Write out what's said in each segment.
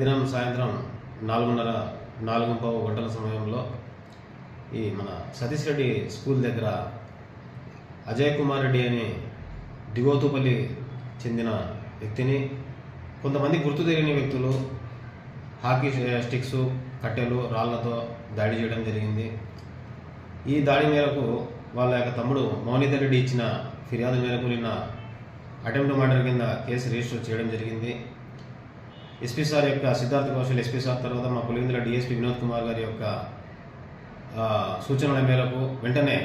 దినం సాయంత్రం 4:30 గంటల సమయంలో ఈ మన సతీష్ రెడ్డి స్కూల్ దగ్గర అజయ్ కుమార్ రెడ్డి అని దిగోతుపల్లి చెందిన వ్యక్తిని కొంతమంది గుర్తు తెలియని వ్యక్తులు హాకీ స్టిక్స్, కట్టెలు, రాళ్లతో దాడి చేయడం జరిగింది. ఈ దాడి మేరకు వాళ్ళ యొక్క తమ్ముడు మౌనిధర్ రెడ్డి ఇచ్చిన ఫిర్యాదు మేరకు నిన్న అటెంప్ట్ మర్డర్ కింద కేసు రిజిస్టర్ చేయడం జరిగింది. ఎస్పీ సార్ యొక్క సిద్ధార్థ కౌశల్ ఎస్పీ సార్ తర్వాత మా పులివెందుల డిఎస్పీ వినోద్ కుమార్ గారి యొక్క సూచనల మేరకు వెంటనే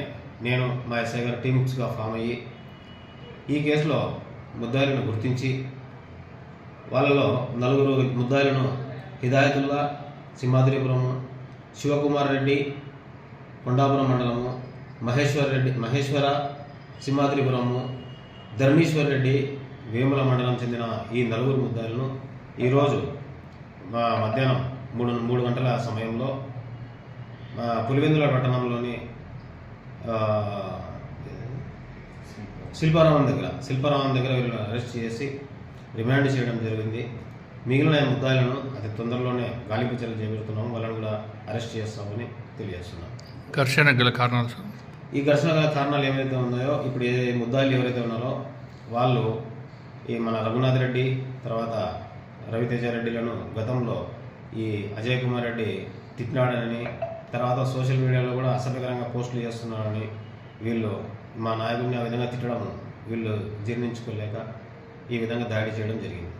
నేను మా ఎస్ఐ గారు టీమ్స్గా ఫామ్ అయ్యి ఈ కేసులో ముద్దాయిలను గుర్తించి వాళ్ళలో 4 ముద్దాయిలను హిదాయతుల్లా, సింహాద్రిపురము, శివకుమార్ రెడ్డి, కొండాపురం మండలము, మహేశ్వర, సింహాద్రిపురము, ధర్మేశ్వర్ రెడ్డి, వేముల మండలం చెందిన ఈ 4 ముద్దాయిలను ఈరోజు మధ్యాహ్నం 3 గంటల సమయంలో పులివెందుల పట్టణంలోని శిల్పారామం దగ్గర వీళ్ళని అరెస్ట్ చేసి రిమాండ్ చేయడం జరిగింది. మిగిలిన ముద్దాయిలను అతి తొందరలోనే గాలింపు చర్యలు చేపడుతున్నాము. వాళ్ళని కూడా అరెస్ట్ చేస్తామని తెలియజేస్తున్నాం. ఘర్షణ గల కారణాలు ఈ ఘర్షణ గల కారణాలు ఏవైతే ఉన్నాయో, ఇప్పుడు ముద్దాయిలు ఎవరైతే ఉన్నారో వాళ్ళు ఈ మన రఘునాథ్ రెడ్డి తర్వాత రవితేజ రెడ్డిలను గతంలో ఈ అజయ్ కుమార్ రెడ్డి తిట్టినాడని, తర్వాత సోషల్ మీడియాలో కూడా అసభ్యకరంగా పోస్టులు చేస్తున్నారని, వీళ్ళు మా నాయకుడిని ఆ విధంగా తిట్టడం వీళ్ళు జీర్ణించుకోలేక ఈ విధంగా దాడి చేయడం జరిగింది.